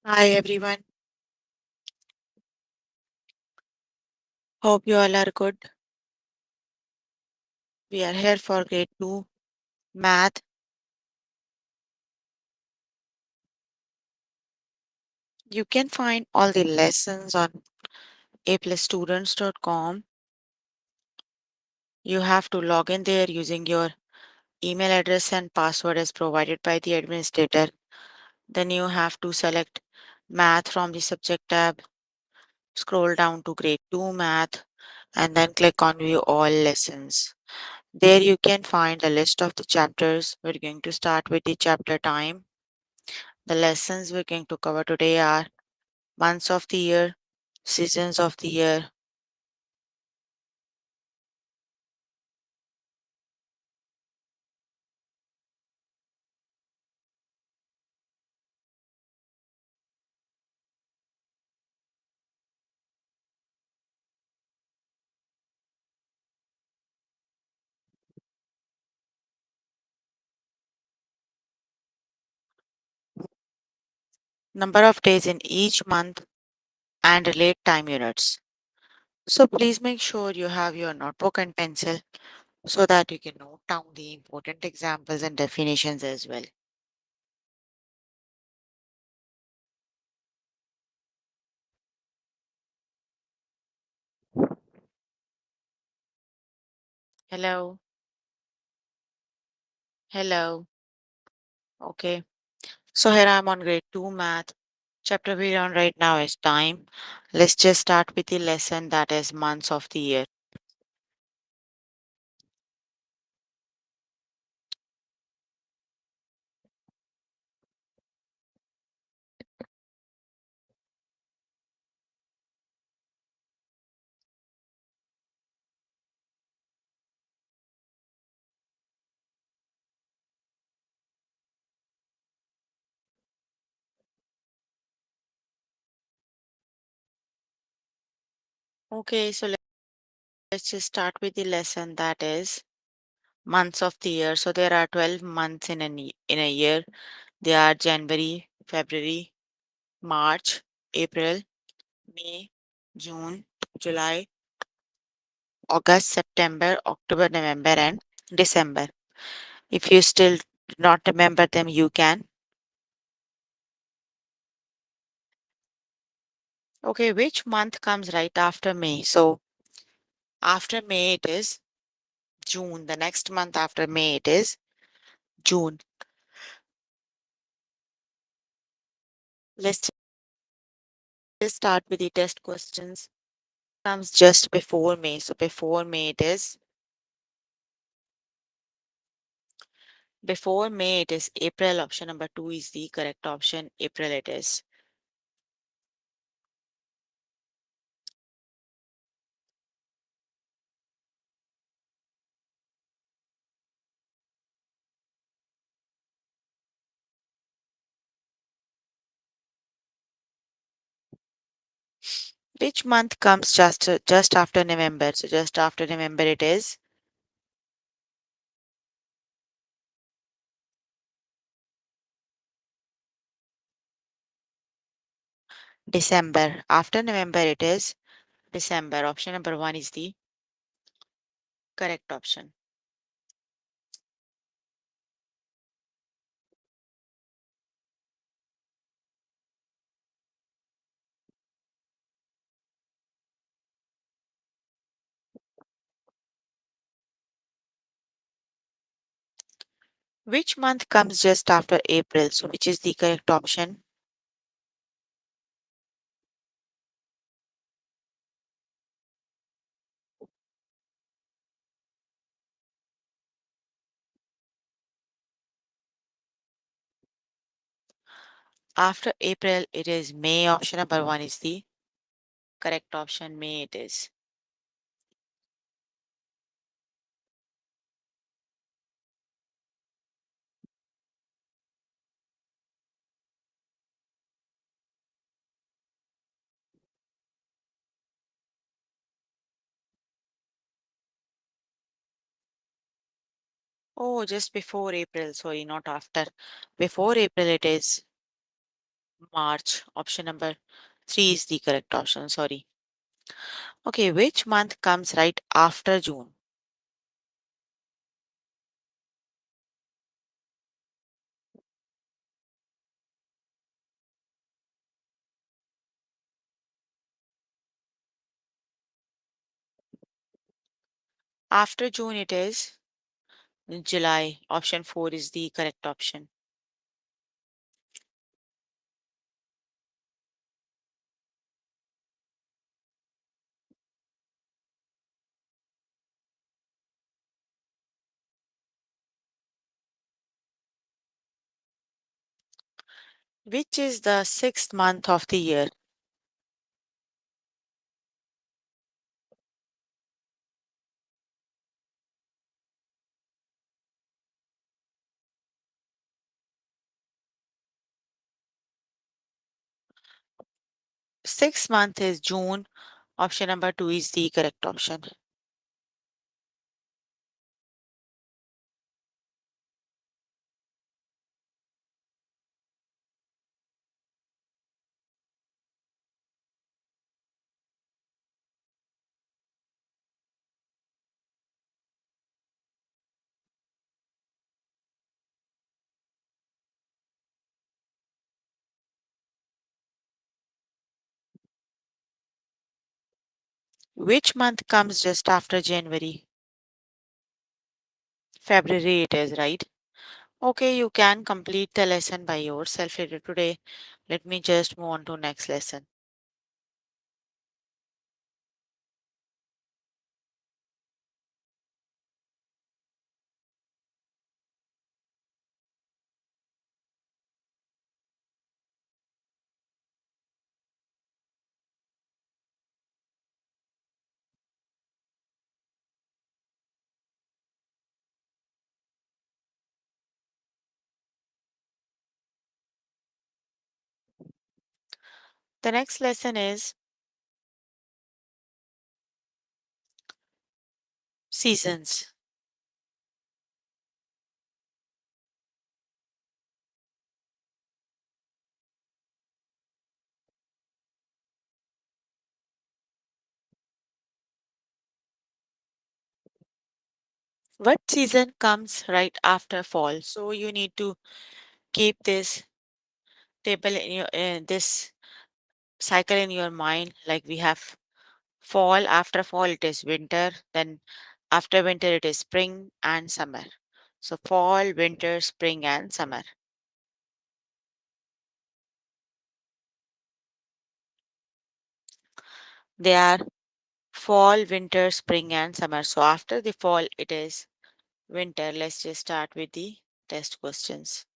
Hi everyone. Hope you all are good. We are here for grade 2 math. You can find all the lessons on aplusstudents.com. You have to log in there using your email address and password as provided by the administrator. Then you have to select math from the subject tab, scroll down to grade 2 math and then click on view all lessons. There you can find the list of the chapters. We're going to start with the chapter time. The lessons we're going to cover today are months of the year, seasons of the year, number of days in each month, and relate time units. So please make sure you have your notebook and pencil so that you can note down the important examples and definitions as well. Hello, hello. Okay, so here I'm on grade 2 math. Chapter we're on right now is time. Let's just start with the lesson that is months of the year. Okay, so let's just start with the lesson that is months of the year. So there are 12 months in a year. They are January, February, March, April, May, June, July, August, September, October, November, and December. If you still do not remember them, you can. Okay, which month comes right after May? So after May, it is June. The next month after May, it is June. Let's just start with the test questions. Comes just before May. So before May it is April. Option number 2 is the correct option. April it is. Which month comes just after November? So just after November it is December. After November it is December. Option number 1 is the correct option. Which month comes just after April? So which is the correct option? After April it is May. Option number 1 is the correct option. May it is. Oh, just before April. Sorry, not after. Before April it is. March. Option number three is the correct option. Sorry. Okay, which month comes right after June? After June, it is July. Option 4 is the correct option. Which is the sixth month of the year? Sixth month is June. Option number 2 is the correct option. Which month comes just after January? February it is, right? Okay, you can complete the lesson by yourself later today. Let me just move on to next lesson. The next lesson is seasons. What season comes right after fall? So you need to keep this table in your this cycle in your mind. Like we have fall, after fall it is winter, then after winter it is spring and summer. So fall, winter, spring and summer. They are fall, winter, spring and summer. So after the fall it is winter. Let's just start with the test questions.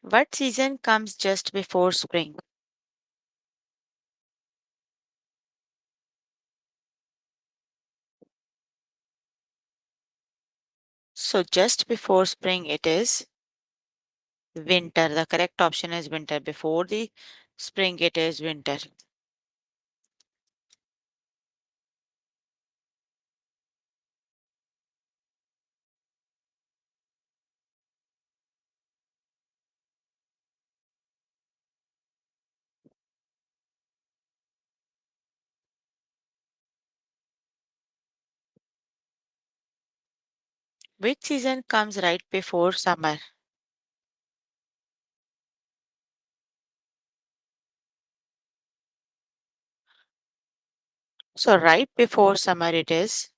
What season comes just before spring? So just before spring it is winter. The correct option is winter. Before the spring it is winter. Which season comes right before summer? So right before summer it is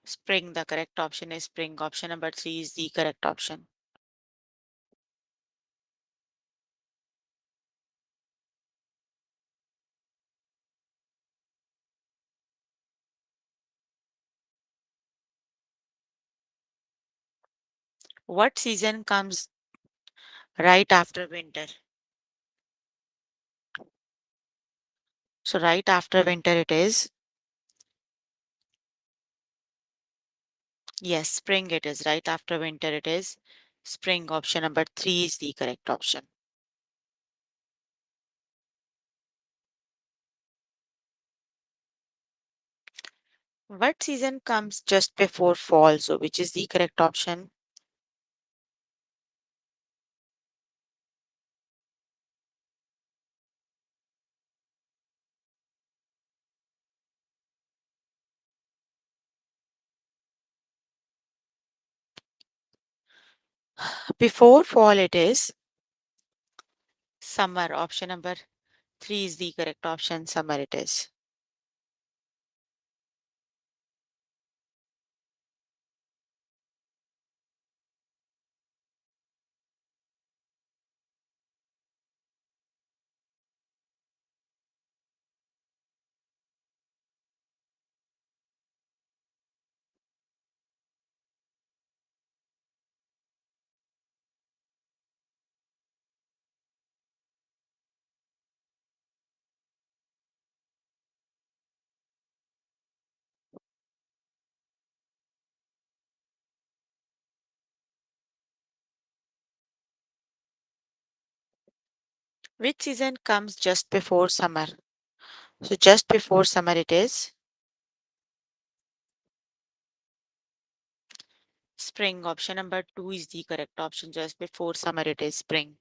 spring. The correct option is spring. Option number 3 is the correct option. What season comes right after winter? So right after winter it is, yes, spring it is. Right after winter it is spring. Option number 3 is the correct option. What season comes just before fall? So, which is the correct option? Before fall, it is summer. Option number three is the correct option. Summer, it is. Which season comes just before summer? So, just before summer, it is spring. Option number two is the correct option. Just before summer, it is spring.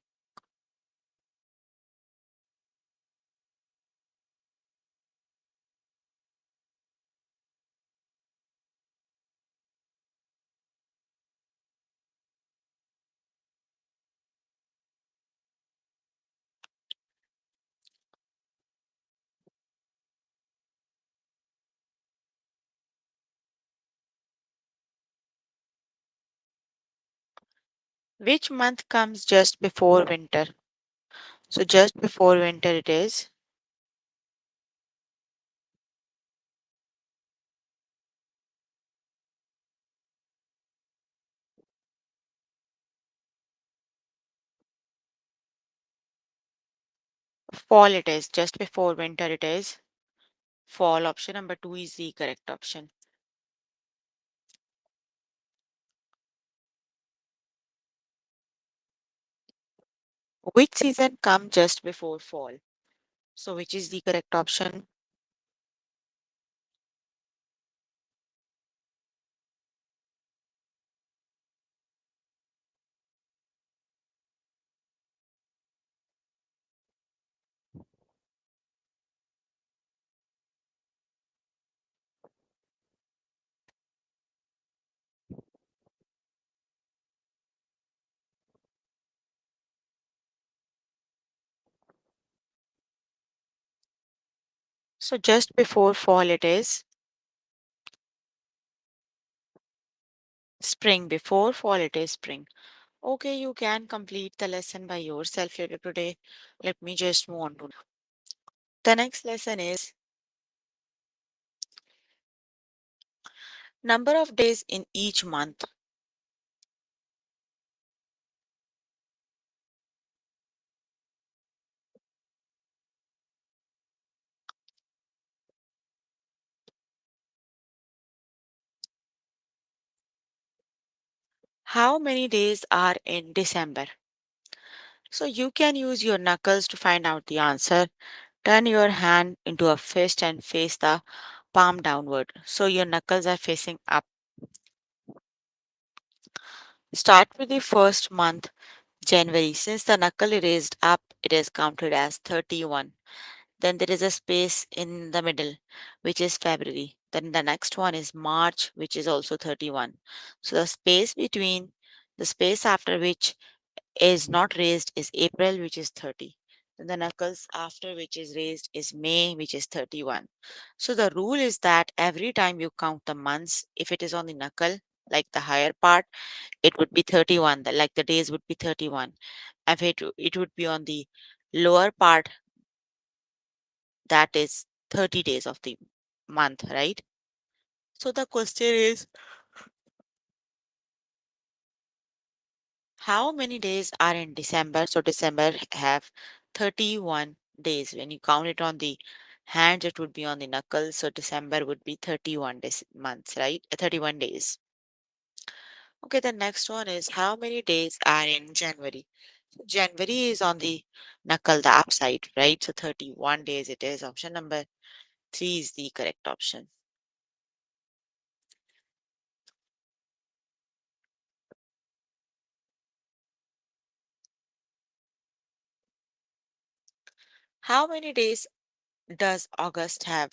Which month comes just before winter? So, just before winter, it is fall. It is just before winter, it is fall. Option number two is the correct option. Which season comes just before fall? So, which is the correct option? So, just before fall, it is spring. Before fall, it is spring. Okay, you can complete the lesson by yourself here today. Let me just move on to the next lesson is number of days in each month. How many days are in December? So you can use your knuckles to find out the answer. Turn your hand into a fist and face the palm downward. So your knuckles are facing up. Start with the first month, January. Since the knuckle is raised up, it is counted as 31. Then there is a space in the middle, which is February. Then the next one is March, which is also 31. So the space after which is not raised is April, which is 30. Then the knuckles after which is raised is May, which is 31. So the rule is that every time you count the months, if it is on the knuckle, like the higher part, it would be 31. Like the days would be 31. If it would be on the lower part, that is 30 days of the month, right? So the question is, how many days are in December? So December have 31 days. When you count it on the hands, it would be on the knuckles. So December would be 31 days, months, right? 31 days. Okay, the next one is how many days are in January? January is on the knuckle, the upside, right? So 31 days it is. Option number three is the correct option. How many days does August have?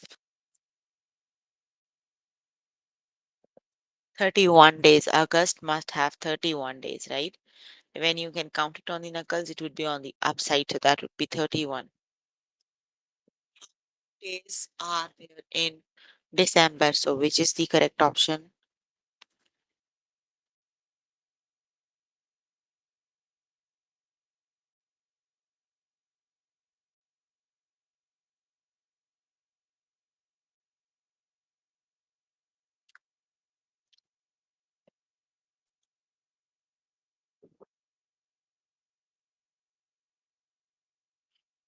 31 days. August must have 31 days, right? When you can count it on the knuckles, it would be on the upside, so that would be 31. Days are there in December, so which is the correct option?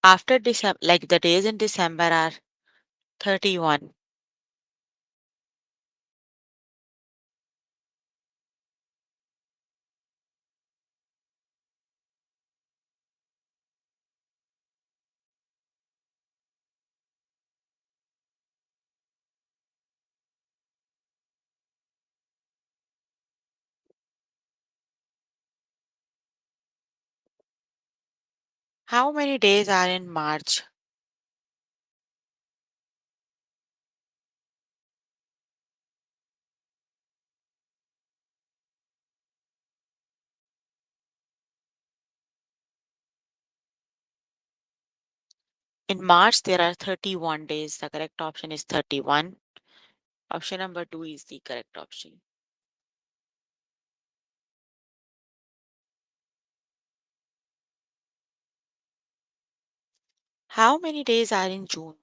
After December, like the days in December are 31. How many days are in March? In March, there are 31 days. The correct option is 31. Option number two is the correct option. How many days are in June?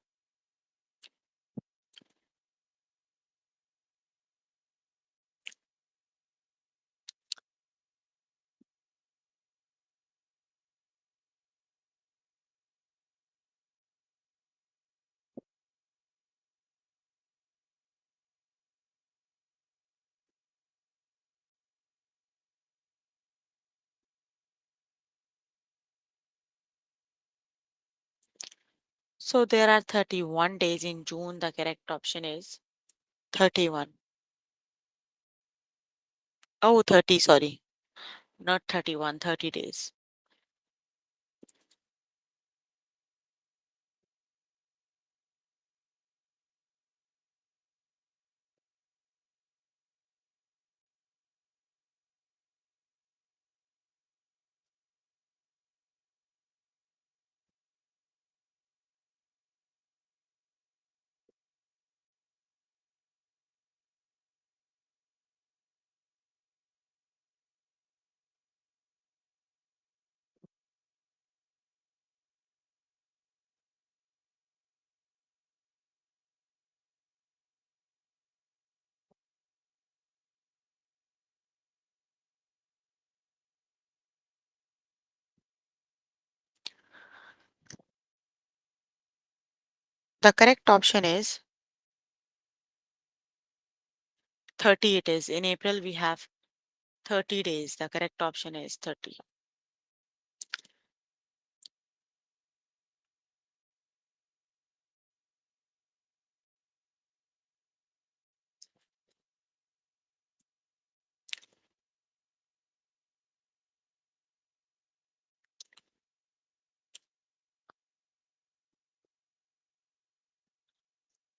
So there are 31 days in June. The correct option is 31. Oh, 30, sorry. Not 31, 30 days. The correct option is 30 it is. In April, we have 30 days. The correct option is 30.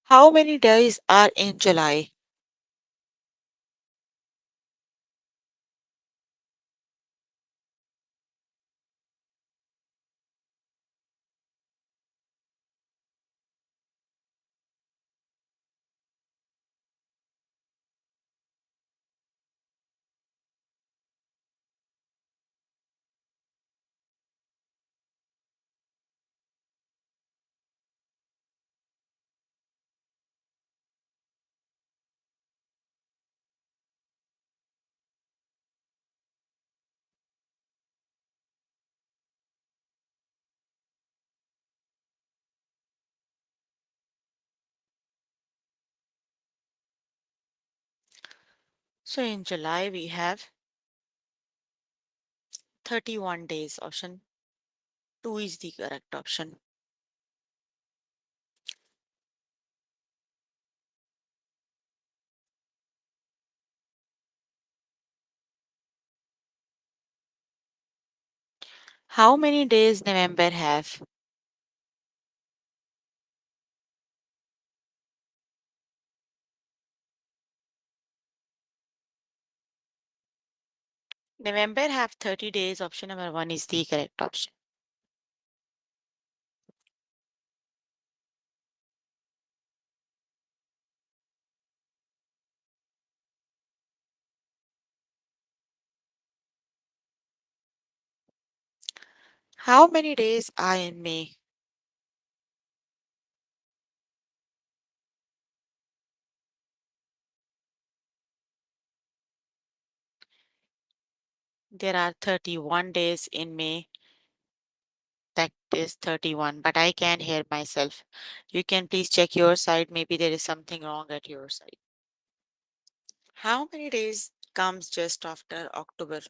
How many days are in July? So in July, we have 31 days. Option 2 is the correct option. How many days November have? November have 30 days. Option number one is the correct option. How many days are in May? There are 31 days in May. That is 31, but I can't hear myself. You can please check your side. Maybe there is something wrong at your side. How many days comes just after October?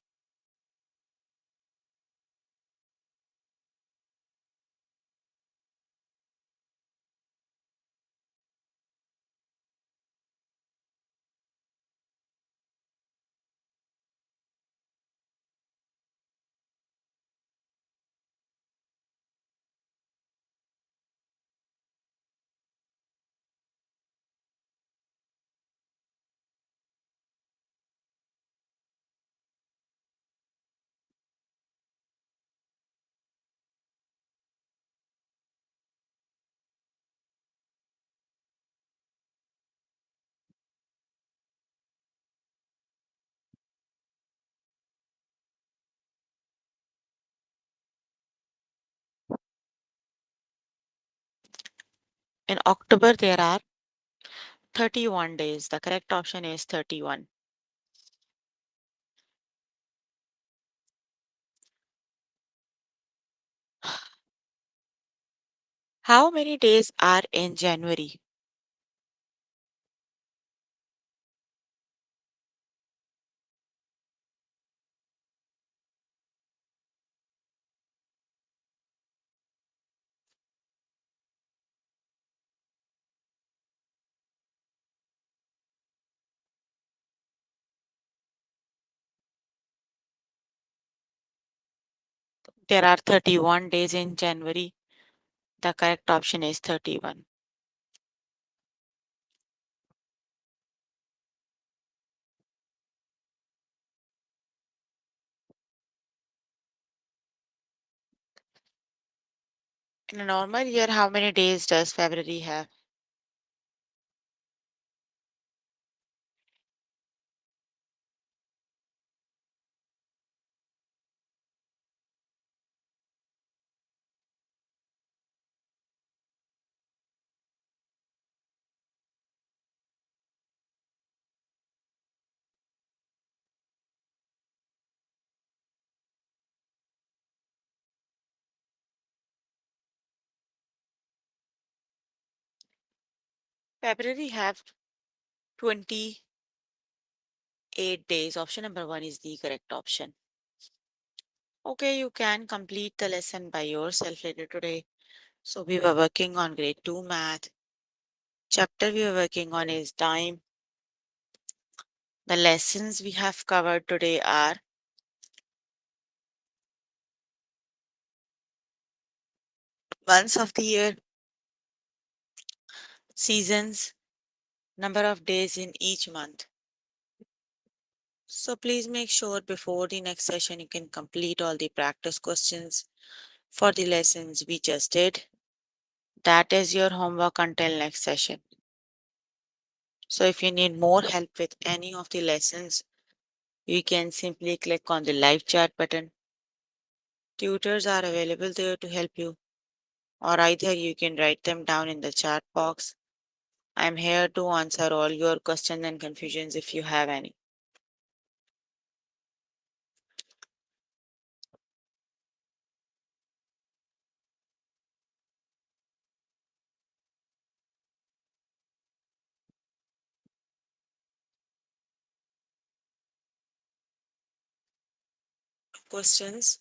In October, there are 31 days. The correct option is 31. How many days are in January? There are 31 days in January. The correct option is 31. In a normal year, how many days does February have? February have 28 days. Option number one is the correct option. Okay, you can complete the lesson by yourself later today. So we were working on grade 2 math. Chapter we were working on is time. The lessons we have covered today are months of the year, seasons, number of days in each month. So please make sure before the next session you can complete all the practice questions for the lessons we just did. That is your homework until next session. So if you need more help with any of the lessons, you can simply click on the live chat button. Tutors are available there to help you, or either you can write them down in the chat box. I'm here to answer all your questions and confusions if you have any. Questions?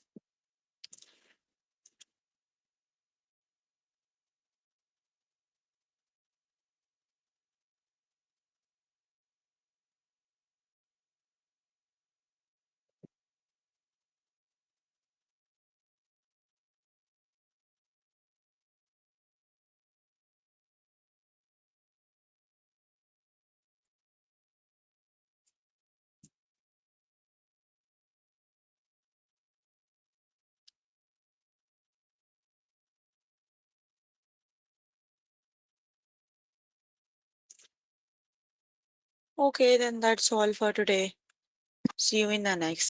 Okay, then that's all for today. See you in the next.